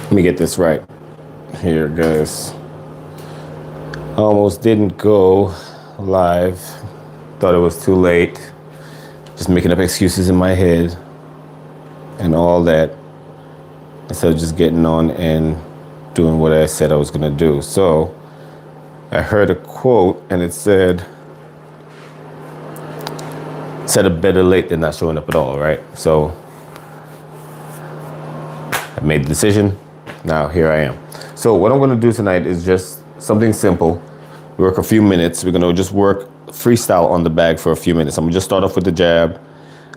Let me get this right here, guys. Almost didn't go live. Thought it was too late. Just making up excuses in my head and all that, instead of just getting on and doing what I said I was going to do. So I heard a quote and it said a better late than not showing up at all, right? So I made the decision. Now here I am. So what I'm going to do tonight is just something simple. We work a few minutes. We're going to just work freestyle on the bag for a few minutes. I'm going to just start off with the jab.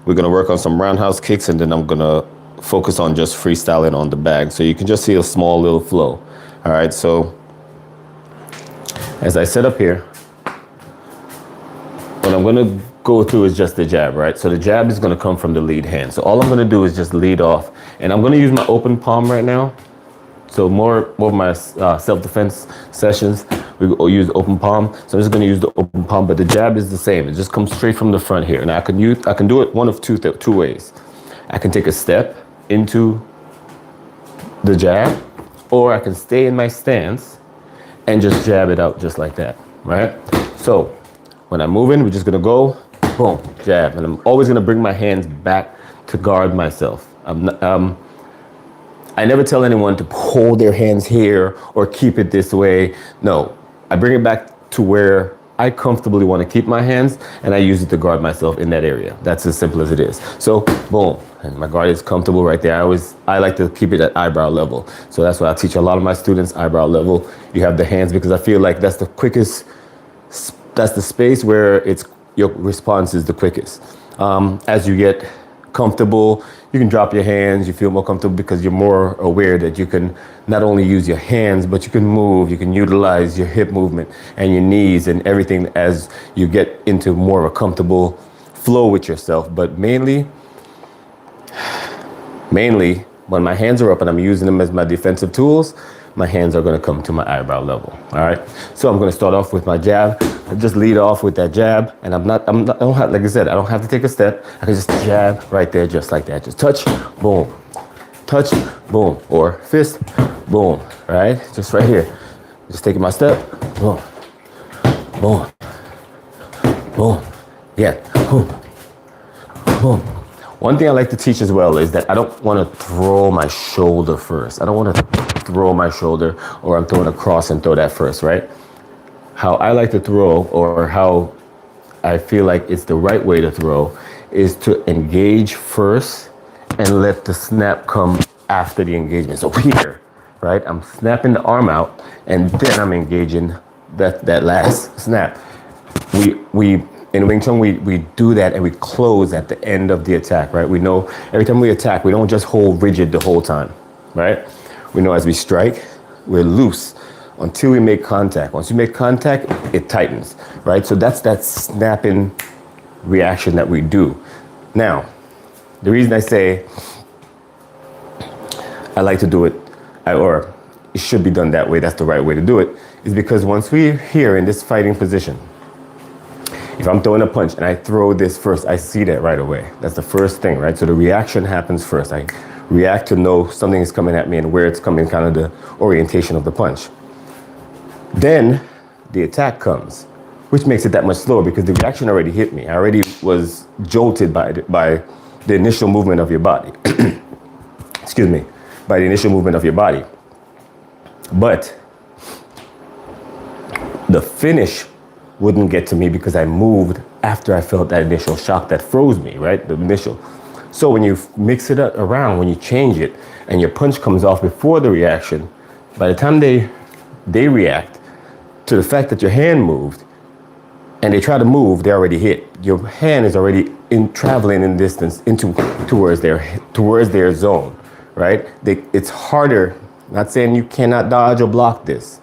We're going to work on some roundhouse kicks, and then I'm going to focus on just freestyling on the bag. So you can just see a small little flow. All right. So as I set up here, what I'm going to go through is just the jab, right? So the jab is going to come from the lead hand. So all I'm going to do is just lead off, and I'm going to use my open palm right now. So more of my self-defense sessions, we will use open palm. So I'm just going to use the open palm, but the jab is the same. It just comes straight from the front here. And I can do it one of two ways. I can take a step into the jab, or I can stay in my stance and just jab it out just like that, right? So when I'm moving, we're just going to go, boom, jab. And I'm always going to bring my hands back to guard myself. I never tell anyone to hold their hands here or keep it this way. No, I bring it back to where I comfortably want to keep my hands, and I use it to guard myself in that area. That's as simple as it is. So boom, and my guard is comfortable right there. I like to keep it at eyebrow level. So that's why I teach a lot of my students eyebrow level. You have the hands, because I feel like that's the quickest, that's the space where your response is the quickest. As you get comfortable, you can drop your hands, you feel more comfortable because you're more aware that you can not only use your hands, but you can move, you can utilize your hip movement and your knees and everything as you get into more of a comfortable flow with yourself. But mainly, when my hands are up and I'm using them as my defensive tools, my hands are going to come to my eyebrow level. All right. So I'm going to start off with my jab. I just lead off with that jab, and I don't have, like I said, I don't have to take a step. I can just jab right there, just like that. Just touch, boom, touch, boom, or fist, boom. Right. Just right here. Just taking my step, boom, boom, boom. Yeah, boom, boom. One thing I like to teach as well is that I don't want to throw my shoulder first. I don't want to throw my shoulder, or I'm throwing across and throw that first, right? How I like to throw, or how I feel like it's the right way to throw, is to engage first and let the snap come after the engagement. So here, right? I'm snapping the arm out, and then I'm engaging that last snap. We in Wing Chun, we do that, and we close at the end of the attack, right? We know every time we attack, we don't just hold rigid the whole time, right? We know as we strike, we're loose until we make contact. Once you make contact, it tightens, right? So that's that snapping reaction that we do. Now, the reason I say I like to do it, or it should be done that way, that's the right way to do it, is because once we're here in this fighting position, if I'm throwing a punch and I throw this first, I see that right away. That's the first thing, right? So the reaction happens first. I react to know something is coming at me and where it's coming, kind of the orientation of the punch. Then the attack comes, which makes it that much slower because the reaction already hit me. I already was jolted by the initial movement of your body. Excuse me, by the initial movement of your body. But the finish wouldn't get to me because I moved after I felt that initial shock that froze me, right? The initial. So when you mix it around, when you change it, and your punch comes off before the reaction, by the time they react to the fact that your hand moved, and they try to move, they already hit. Your hand is already traveling in distance towards their zone, right? It's harder. Not saying you cannot dodge or block this,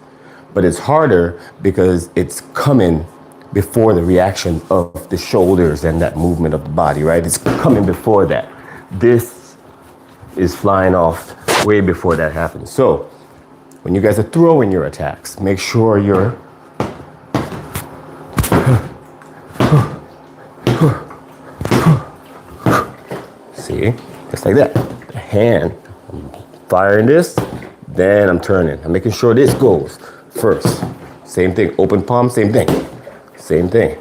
but it's harder because it's coming before the reaction of the shoulders and that movement of the body, right? It's coming before that. This is flying off way before that happens. So when you guys are throwing your attacks, make sure you're see, just like that. The hand, I'm firing this, then I'm turning. I'm making sure this goes first. Same thing, open palm, same thing. Same thing.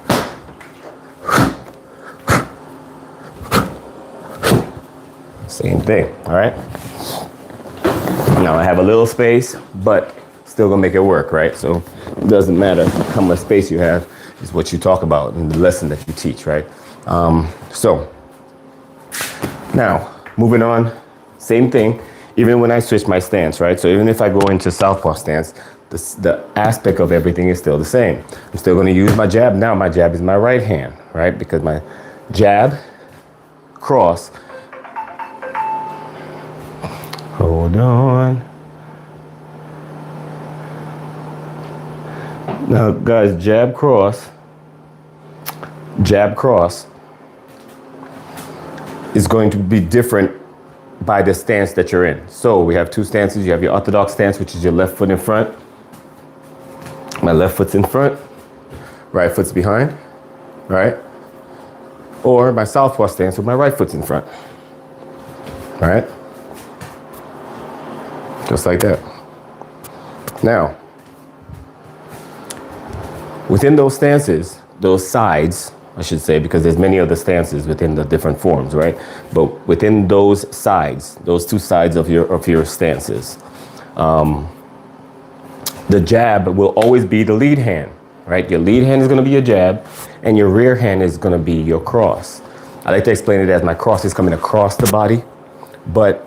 Same thing, all right? Now I have a little space, but still gonna make it work, right? So it doesn't matter how much space you have, it's what you talk about in the lesson that you teach, right? So now moving on, same thing, even when I switch my stance, right? So even if I go into southpaw stance, the aspect of everything is still the same. I'm still gonna use my jab. Now my jab is my right hand, right? Because my jab, cross, hold on. Now, guys, jab, cross is going to be different by the stance that you're in. So we have two stances. You have your orthodox stance, which is your left foot in front. My left foot's in front, right foot's behind, right? Or my southpaw stance with my right foot's in front, all right? Just like that. Now, within those stances, those sides, I should say, because there's many other stances within the different forms, right? But within those sides, those two sides of your stances, the jab will always be the lead hand, right? Your lead hand is going to be your jab, and your rear hand is going to be your cross. I like to explain it as my cross is coming across the body, but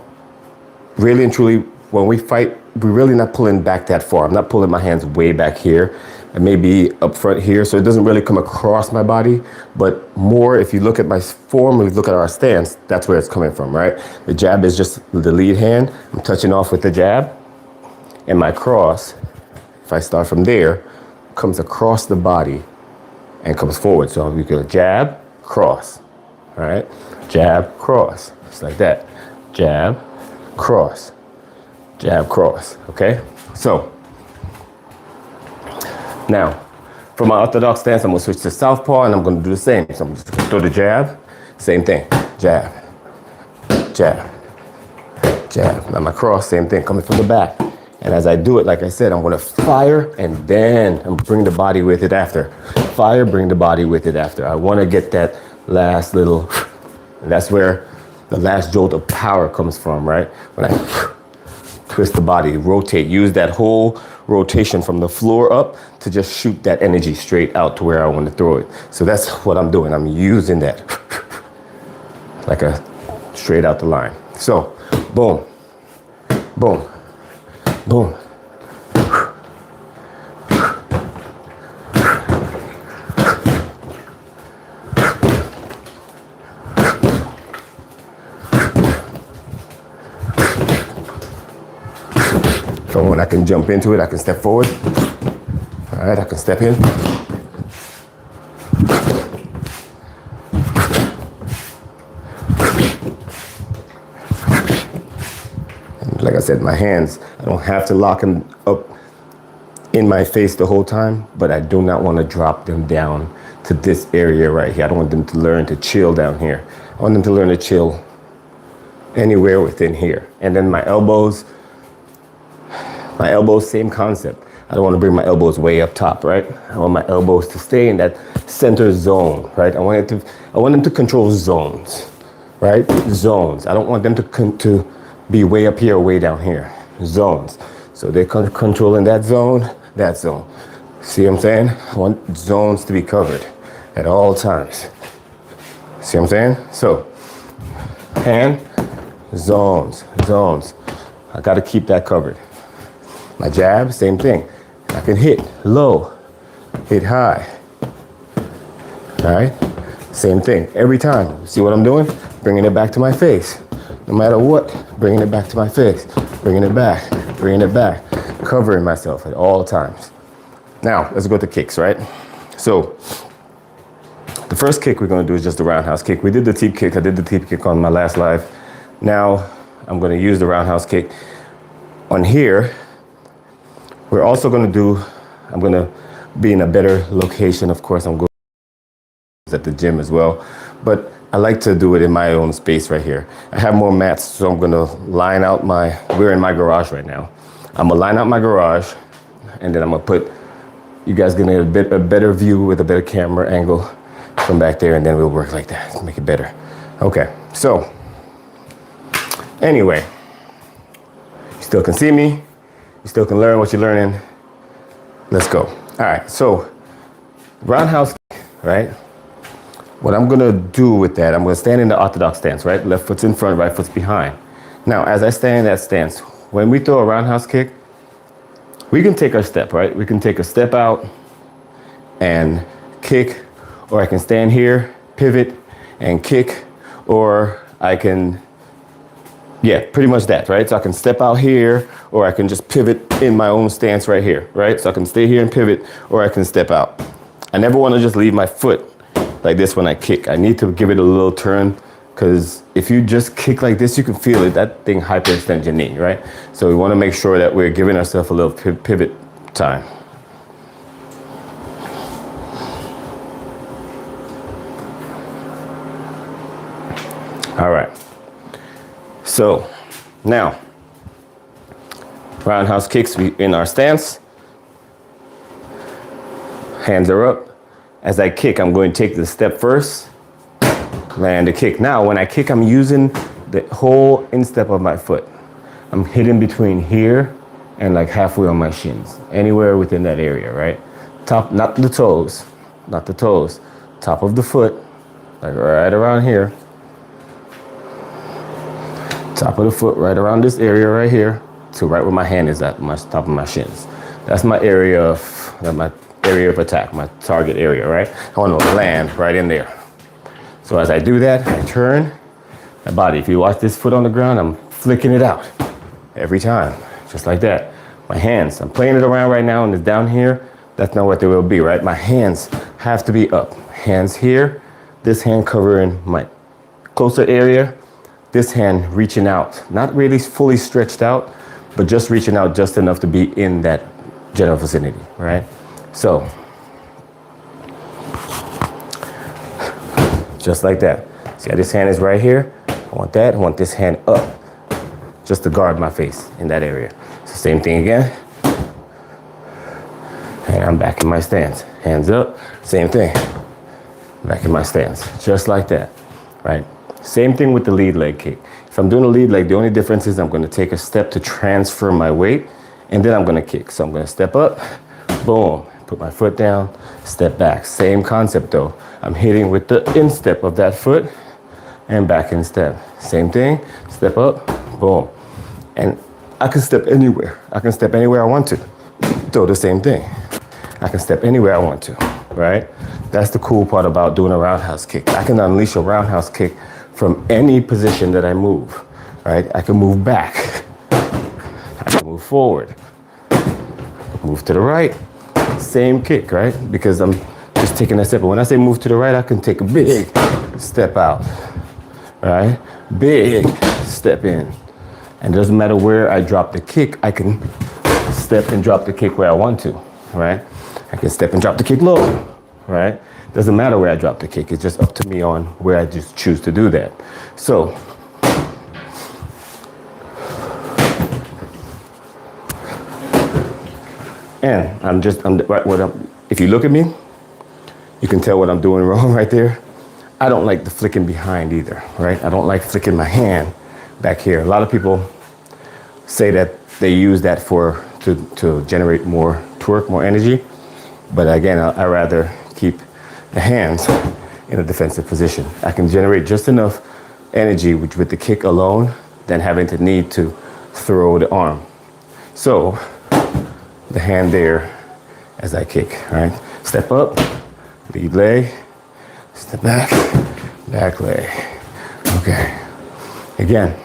really and truly, when we fight, we're really not pulling back that far. I'm not pulling my hands way back here. It may be up front here, so it doesn't really come across my body, but more if you look at my form, if you look at our stance, that's where it's coming from, right? The jab is just the lead hand. I'm touching off with the jab, and my cross, if I start from there, comes across the body and comes forward. So you go jab, cross, all right? Jab, cross, just like that. Jab, cross. Jab, cross, okay? So, now, for my orthodox stance, I'm gonna switch to southpaw and I'm gonna do the same. So I'm just gonna throw the jab, same thing, jab, jab, jab. Now my cross, same thing, coming from the back. And as I do it, like I said, I'm gonna fire and then I'm bring the body with it after. Fire, bring the body with it after. I wanna get that last little, and that's where the last jolt of power comes from, right? When I twist the body, rotate, use that whole rotation from the floor up to just shoot that energy straight out to where I want to throw it. So that's what I'm doing. I'm using that like a straight out the line. So boom, boom, boom. So when I can jump into it, I can step forward. All right, I can step in. And like I said, my hands, I don't have to lock them up in my face the whole time, but I do not want to drop them down to this area right here. I don't want them to learn to chill down here. I want them to learn to chill anywhere within here. And then my elbows, same concept. I don't want to bring my elbows way up top, right? I want my elbows to stay in that center zone, right? I want them to control zones, right? Zones. I don't want them to be way up here or way down here. Zones. So they're controlling that zone, that zone. See what I'm saying? I want zones to be covered at all times. See what I'm saying? So, hand, zones, zones. I got to keep that covered. My jab, same thing. I can hit low, hit high. All right? Same thing every time. See what I'm doing? Bringing it back to my face. No matter what, bringing it back to my face. Bringing it back, covering myself at all times. Now, let's go to kicks, right? So, the first kick we're gonna do is just the roundhouse kick. We did the teep kick. I did the teep kick on my last live. Now, I'm gonna use the roundhouse kick. On here, we're also gonna I'm gonna be in a better location. Of course, I'm going at the gym as well, but I like to do it in my own space right here. I have more mats, so I'm gonna line out we're in my garage right now. I'm gonna line up my garage, and then I'm gonna put, you guys gonna get a better view with a better camera angle from back there, and then we'll work like that to make it better. Okay, so anyway, you still can see me, you still can learn what you're learning. Let's go. All right, so roundhouse kick, right? What I'm gonna do with that, I'm gonna stand in the orthodox stance, right? Left foot's in front, right foot's behind. Now, as I stand in that stance, when we throw a roundhouse kick, we can take our step, right? We can take a step out and kick, or I can stand here, pivot, and kick, or I can, yeah, pretty much that, right? So I can step out here, or I can just pivot in my own stance right here, right? So I can stay here and pivot, or I can step out. I never want to just leave my foot like this when I kick. I need to give it a little turn, because if you just kick like this, you can feel it. That thing hyperextends your knee, right? So we want to make sure that we're giving ourselves a little pivot time. All right. So now, roundhouse kicks, we in our stance. Hands are up. As I kick, I'm going to take the step first, land the kick. Now, when I kick, I'm using the whole instep of my foot. I'm hitting between here and like halfway on my shins, anywhere within that area, right? Top, not the toes, not the toes. Top of the foot, like right around here. Top of the foot, right around this area right here, to right where my hand is at, my top of my shins. That's my area of attack, my target area, right? I want to land right in there. So as I do that, I turn my body. If you watch this foot on the ground, I'm flicking it out every time, just like that. My hands, I'm playing it around right now and it's down here. That's not what they will be, right? My hands have to be up. Hands here, this hand covering my closer area, this hand reaching out, not really fully stretched out, but just reaching out just enough to be in that general vicinity, right? So, just like that. See how this hand is right here? I want that, I want this hand up, just to guard my face in that area. So same thing again. And I'm back in my stance. Hands up, same thing. Back in my stance, just like that, right? Same thing with the lead leg kick. If I'm doing a lead leg, the only difference is I'm gonna take a step to transfer my weight, and then I'm gonna kick. So I'm gonna step up, boom, put my foot down, step back. Same concept though. I'm hitting with the instep of that foot and back in step. Same thing, step up, boom. And I can step anywhere. I can step anywhere I want to. So the same thing. I can step anywhere I want to, right? That's the cool part about doing a roundhouse kick. I can unleash a roundhouse kick from any position that I move, right? I can move back. I can move forward. Move to the right. Same kick, right? Because I'm just taking that step. But when I say move to the right, I can take a big step out, right? Big step in. And it doesn't matter where I drop the kick, I can step and drop the kick where I want to, right? I can step and drop the kick low, right? Doesn't matter where I drop the kick. It's just up to me on where I just choose to do that. So, and if you look at me, you can tell what I'm doing wrong right there. I don't like the flicking behind either, right? I don't like flicking my hand back here. A lot of people say that they use that to generate more torque, more energy. But again, I rather keep the hands in a defensive position. I can generate just enough energy with the kick alone than having to need to throw the arm. So the hand there as I kick, right? Step up, lead leg, step back, back leg. Okay. Again,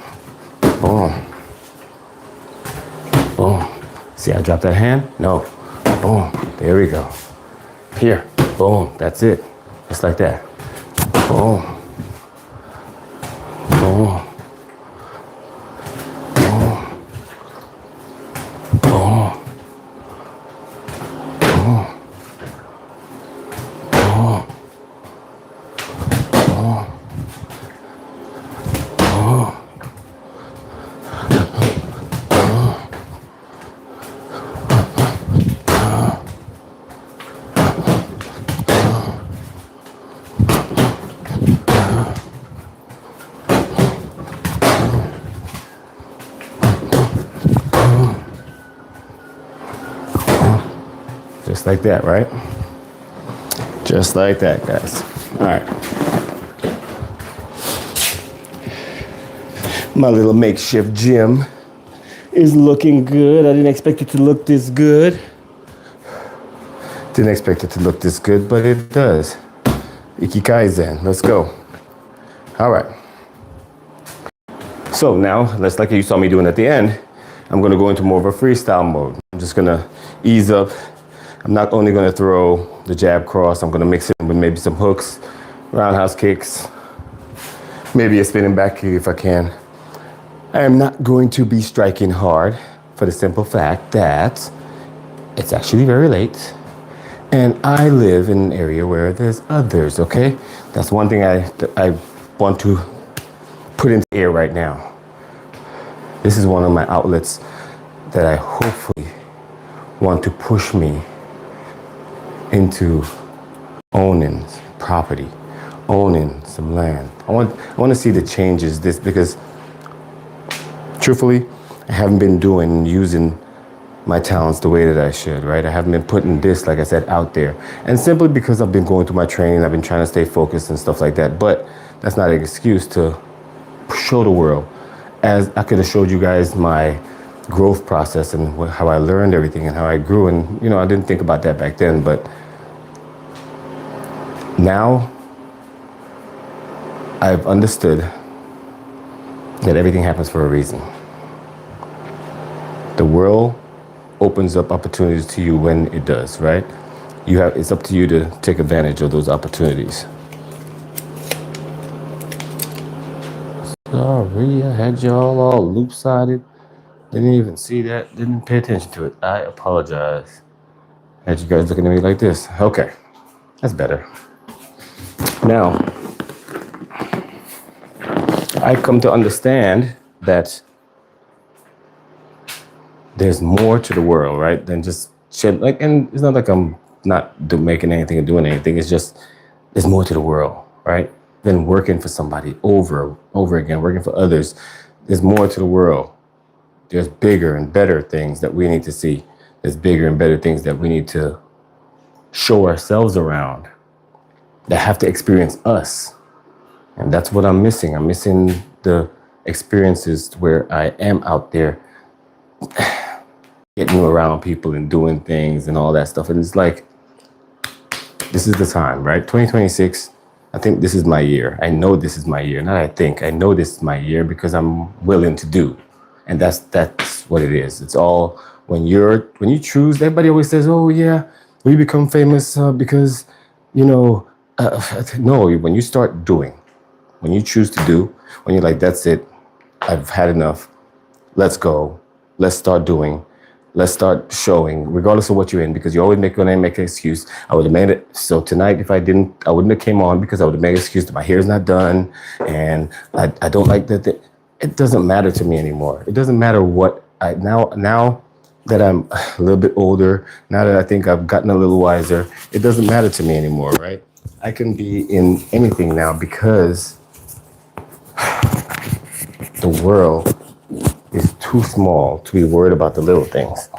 boom, boom. See, I drop that hand? No. Boom. There we go. Here. Boom. That's it. Just like that. Boom. Boom. Boom. Boom. Boom. Boom. Boom. Just like that, right? Just like that, guys. All right. My little makeshift gym is looking good. I didn't expect it to look this good. Didn't expect it to look this good, but it does. Ikikaizen, let's go. All right. So now, let's like you saw me doing at the end, I'm gonna go into more of a freestyle mode. I'm just gonna ease up. I'm not only gonna throw the jab cross, I'm gonna mix it with maybe some hooks, roundhouse kicks, maybe a spinning back kick if I can. I am not going to be striking hard for the simple fact that it's actually very late and I live in an area where there's others, okay? That's one thing I want to put into air right now. This is one of my outlets that I hopefully want to push me into owning property, owning some land. I want to see the changes this because truthfully, I haven't been using my talents the way that I should, right? I haven't been putting this, like I said, out there. And simply because I've been going through my training, I've been trying to stay focused and stuff like that. But that's not an excuse to show the world. As I could have showed you guys my growth process and how I learned everything and how I grew. And, you know, I didn't think about that back then. But now I've understood that everything happens for a reason. The world opens up opportunities to you when it does, right? It's up to you to take advantage of those opportunities. Sorry, I had y'all all loop-sided. Didn't even see that, didn't pay attention to it. I apologize. Had you guys looking at me like this. Okay, that's better. Now, I come to understand that there's more to the world, right, than just shit. Like, and it's not like I'm not making anything or doing anything. It's just there's more to the world, right? Than working for somebody over again, working for others. There's more to the world. There's bigger and better things that we need to see. There's bigger and better things that we need to show ourselves around that have to experience us. And that's what I'm missing. I'm missing the experiences where I am out there getting around people and doing things and all that stuff. And it's like, this is the time, right? 2026, I think this is my year. I know this is my year. Not I think, I know this is my year because I'm willing to do. And that's what it is. It's all when you choose, everybody always says, oh yeah, we become famous because, you know, no, when you start doing, when you choose to do, when you're like, that's it, I've had enough, let's go, let's start doing, let's start showing, regardless of what you're in, because you're always going to make an excuse. I would have made it. So tonight, if I didn't, I wouldn't have came on because I would have made an excuse that my hair's not done and I don't like that. It doesn't matter to me anymore. It doesn't matter what now that I'm a little bit older, now that I think I've gotten a little wiser, it doesn't matter to me anymore, right? I can be in anything now because the world is too small to be worried about the little things,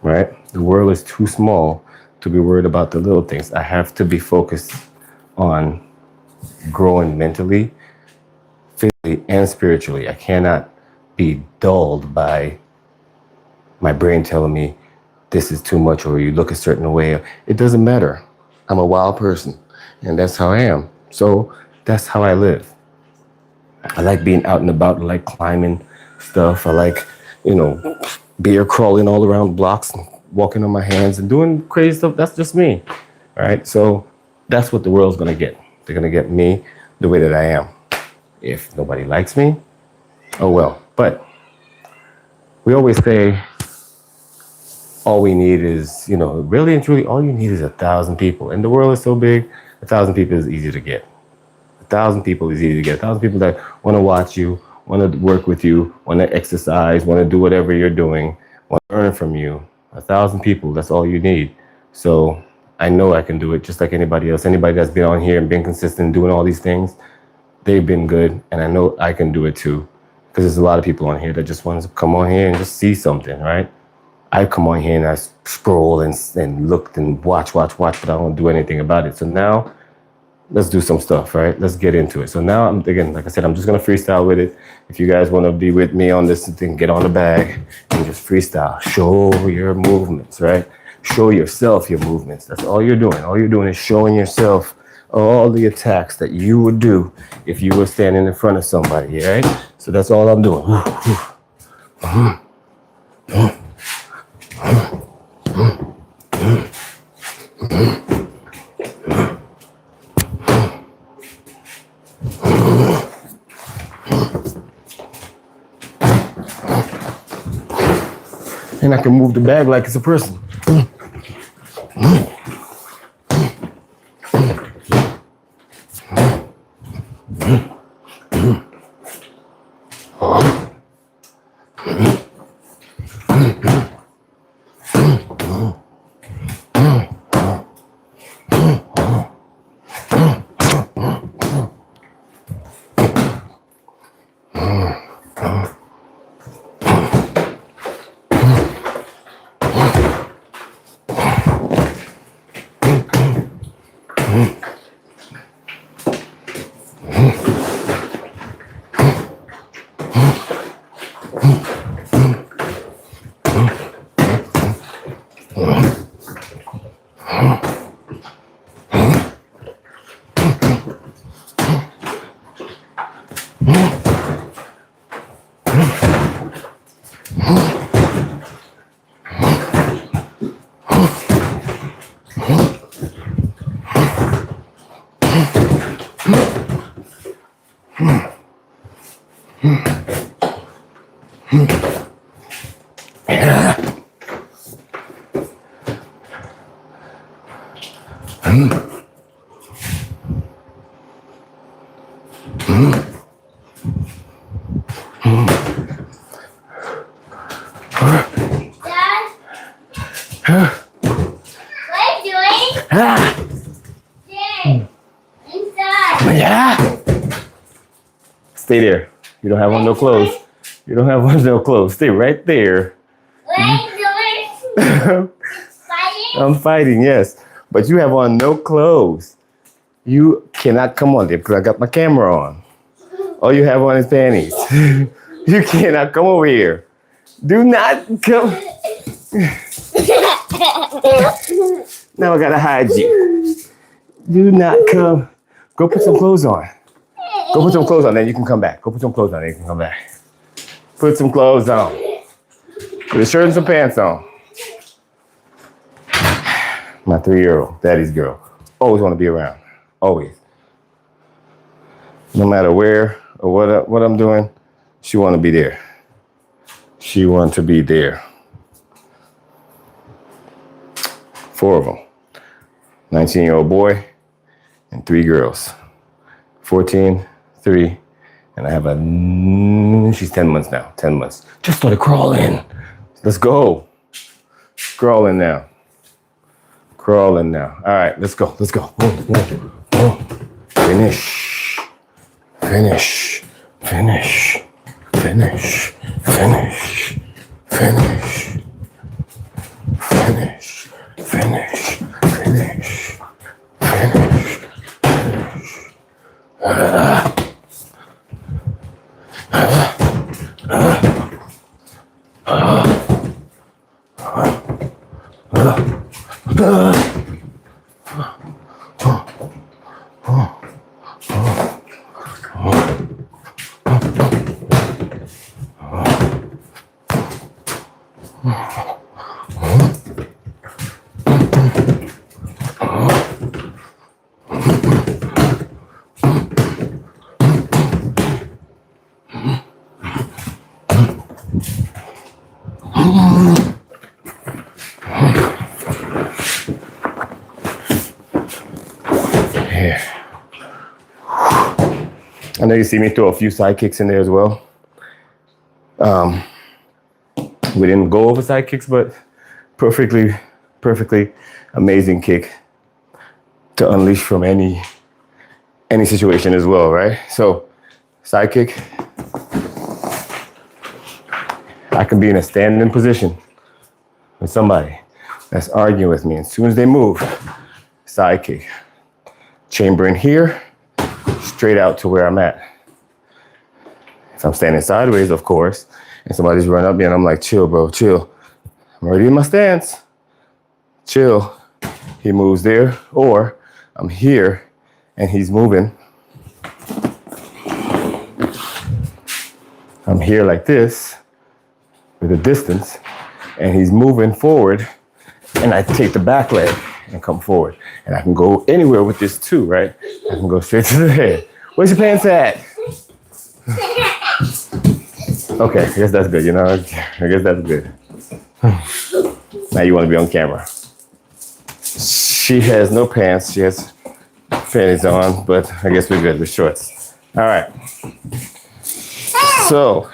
right? The world is too small to be worried about the little things. I have to be focused on growing mentally, physically, and spiritually. I cannot be dulled by my brain telling me this is too much or you look a certain way. It doesn't matter. I'm a wild person and that's how I am. So that's how I live. I like being out and about. I like climbing stuff. I like, you know, bear crawling all around blocks and walking on my hands and doing crazy stuff. That's just me, right? So that's what the world's going to get. They're going to get me the way that I am. If nobody likes me, oh well. But we always say all we need is, you know, really and truly, all you need is 1,000 people. And the world is so big, 1,000 people is easy to get. 1,000 people is easy to get. 1,000 people that want to watch you, want to work with you, want to exercise, want to do whatever you're doing, want to learn from you. 1,000 people, that's all you need. So I know I can do it just like anybody else. Anybody that's been on here and been consistent doing all these things, they've been good. And I know I can do it too. Because there's a lot of people on here that just want to come on here and just see something, right? I come on here and I scroll and look and watch, but I don't do anything about it. So now let's do some stuff, right? Let's get into it. So now, again, like I said, I'm just going to freestyle with it. If you guys want to be with me on this thing, get on the bag and just freestyle. Show your movements, right? Show yourself your movements. That's all you're doing. All you're doing is showing yourself all the attacks that you would do if you were standing in front of somebody, right? So that's all I'm doing. And I can move the bag like it's a person. Yeah. Stay there. You don't have on no clothes. You don't have on no clothes. Stay right there. What are you doing? Fighting? I'm fighting, yes. But you have on no clothes. You cannot come on there because I got my camera on. All you have on is panties. You cannot come over here. Do not come. Now I gotta hide you. Do not come. Go put some clothes on. Go put some clothes on, then you can come back. Go put some clothes on, then you can come back. Put some clothes on. Put a shirt and some pants on. My 3-year-old, daddy's girl. Always want to be around. Always. No matter where or what I'm doing, she want to be there. She want to be there. 4 of them. 19-year-old boy and 3 girls. 14, 3, and I have she's 10 months now, 10 months. Just started crawling. Let's go. Crawling now. Crawling now. All right, let's go. Finish. Finish. Finish. Finish. Finish. Finish. Finish. Finish. Finish. Finish. I know you see me throw a few side kicks in there as well. We didn't go over side kicks, but perfectly amazing kick to unleash from any situation as well, right? So side kick, I can be in a standing position with somebody that's arguing with me. As soon as they move, side kick. Chamber in here, straight out to where I'm at. If I'm standing sideways, of course, and somebody's running up me and I'm like, chill, bro, chill. I'm already in my stance. Chill. He moves there, or I'm here and he's moving. I'm here like this with a distance and he's moving forward and I take the back leg and come forward. And I can go anywhere with this too, right? I can go straight to the head. Where's your pants at? Okay, I guess that's good, you know? I guess that's good. Now you want to be on camera. She has no pants. She has panties on, but I guess we're good with shorts. All right. So,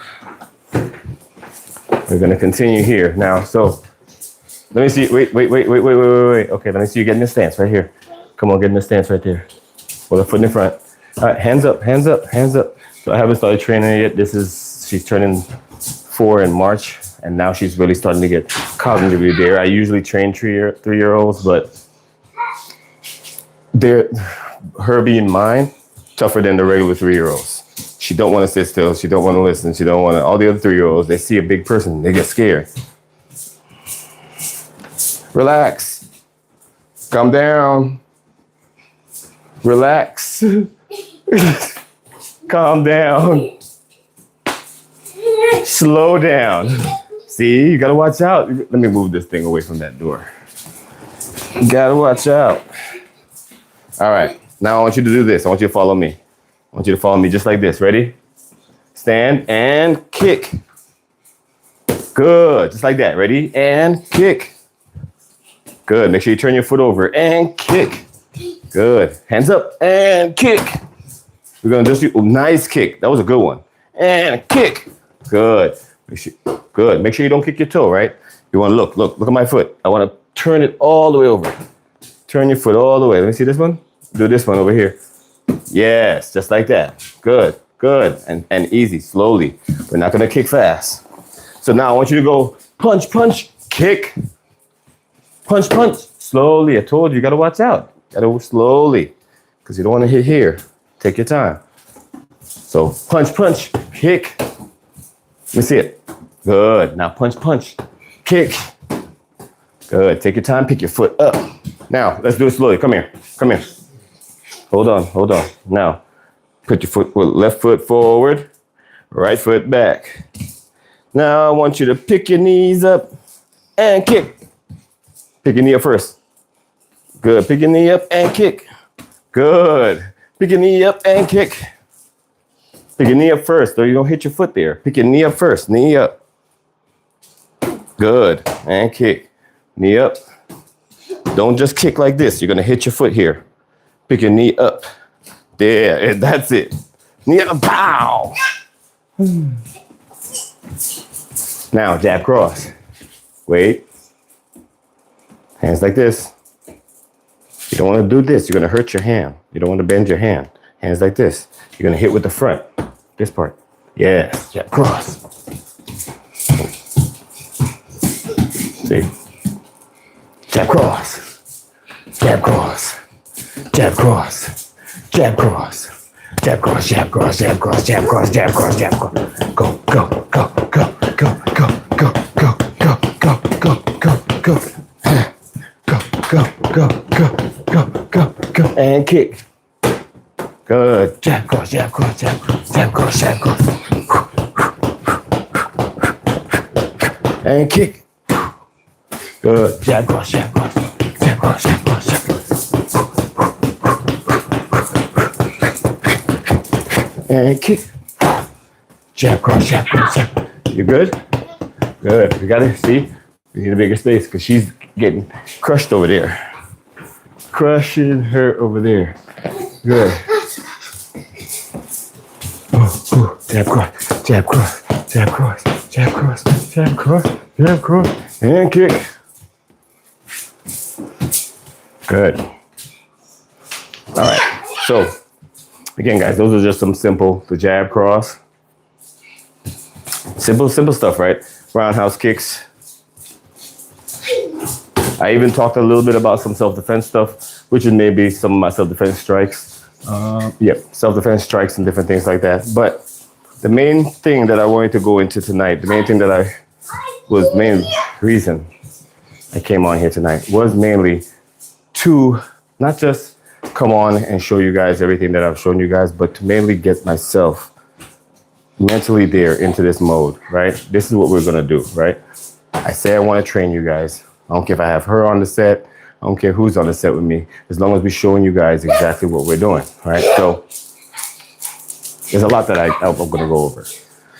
we're going to continue here. Now, so, let me see. Wait. Okay, let me see you get in the stance right here. Come on, get in the stance right there. With a foot in the front. All right, hands up. So I haven't started training her yet. She's turning 4 in March, and now she's really starting to get cognitively there. I usually train 3-year-olds, but her being mine, tougher than the regular 3-year-olds. She don't want to sit still. She don't want to listen. She don't want to. All the other 3-year-olds, they see a big person, they get scared. Relax. Calm down. Relax. Calm down. Slow down. See, you gotta watch out. Let me move this thing away from that door. You gotta watch out. All right, now I want you to do this. I want you to follow me. I want you to follow me just like this. Ready? Stand and kick. Good, just like that. Ready? And kick. Good, make sure you turn your foot over and kick. Good, hands up and kick. We're gonna just do a nice kick. That was a good one. And kick. Good. Good. Make sure you don't kick your toe, right? You want to look at my foot. I want to turn it all the way over. Turn your foot all the way. Let me see this one. Do this one over here. Yes, just like that. Good. And easy, slowly. We're not going to kick fast. So now I want you to go punch, kick. Punch, slowly. I told you, you got to watch out. Got to slowly, because you don't want to hit here. Take your time. So punch, kick. Let me see it. Good. Now punch, kick. Good. Take your time. Pick your foot up. Now let's do it slowly. Come here. Hold on. Now put your left foot forward, right foot back. Now I want you to pick your knees up and kick. Pick your knee up first. Good. Pick your knee up and kick. Good. Pick your knee up and kick. Pick your knee up first, or you're gonna hit your foot there. Pick your knee up first, knee up. Good, and kick. Knee up. Don't just kick like this. You're gonna hit your foot here. Pick your knee up. There, that's it. Knee up, pow! Now, jab cross. Wait. Hands like this. You don't wanna do this. You're gonna hurt your hand. You don't wanna bend your hand. Hands like this. You're gonna hit with the front. This part. Yes. Jab cross. See? Jab cross. Jab cross. Jab cross. Jab cross. Jab cross. Jab cross. Jab cross. Jab cross. Jab cross. Jab cross. Go. Go. And kick. Good. Jab cross. And kick. Good. Jab cross. And kick. Jab cross. You good? Good. You got to see. You need a bigger space because she's getting crushed over there. Crushing her over there. Good. Jab cross, and kick. Good. All right. So, again, guys, those are just some the jab cross. Simple stuff, right? Roundhouse kicks. I even talked a little bit about some self-defense stuff, which is maybe some of my self-defense strikes. Self-defense strikes and different things like that. But the main thing that I wanted to go into tonight, the main thing that main reason I came on here tonight was mainly to not just come on and show you guys everything that I've shown you guys, but to mainly get myself mentally there into this mode, right? This is what we're gonna do, right? I say I want to train you guys. I don't care if I have her on the set. I don't care who's on the set with me, as long as we're showing you guys exactly what we're doing, right? So there's a lot that I'm going to go over.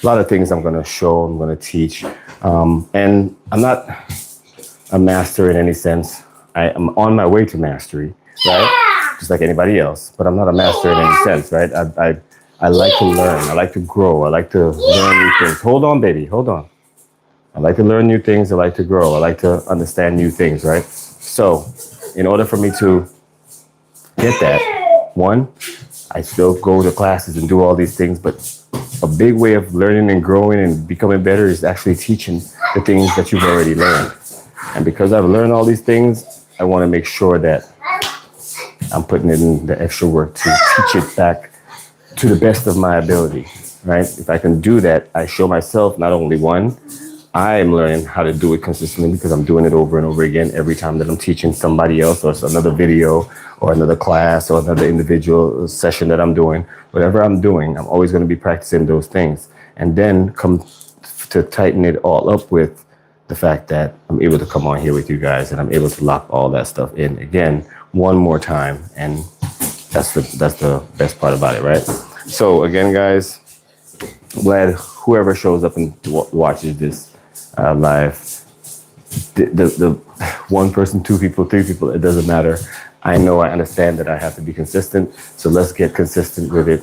A lot of things I'm going to show, I'm going to teach. And I'm not a master in any sense. I am on my way to mastery, right? Just like anybody else, but I'm not a master in any sense, right? I like to learn. I like to grow. I like to learn new things. Hold on, baby. Hold on. I like to learn new things. I like to grow. I like to understand new things, right? So in order for me to get that, one, I still go to classes and do all these things, but a big way of learning and growing and becoming better is actually teaching the things that you've already learned. And because I've learned all these things, I want to make sure that I'm putting in the extra work to teach it back to the best of my ability, right? If I can do that, I show myself not only one, I am learning how to do it consistently because I'm doing it over and over again every time that I'm teaching somebody else, or it's another video or another class or another individual session that I'm doing. Whatever I'm doing, I'm always going to be practicing those things, and then come to tighten it all up with the fact that I'm able to come on here with you guys and I'm able to lock all that stuff in again one more time. And that's the best part about it, right? So again, guys, glad whoever shows up and watches this live, the one person, two people, three people, it doesn't matter. I know, I understand that I have to be consistent, so let's get consistent with it.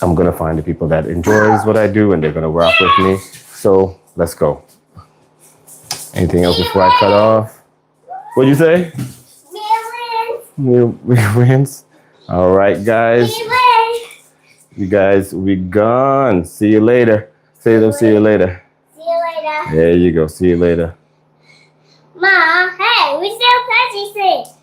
I'm gonna find the people that enjoys what I do and they're gonna rock with me. So let's go. Anything else before I cut off? What'd you say? We wins. All right, guys. You guys, we gone. See you later. Say them. See you later. See you later. There you go. See you later. Mom, hey, we still practicing.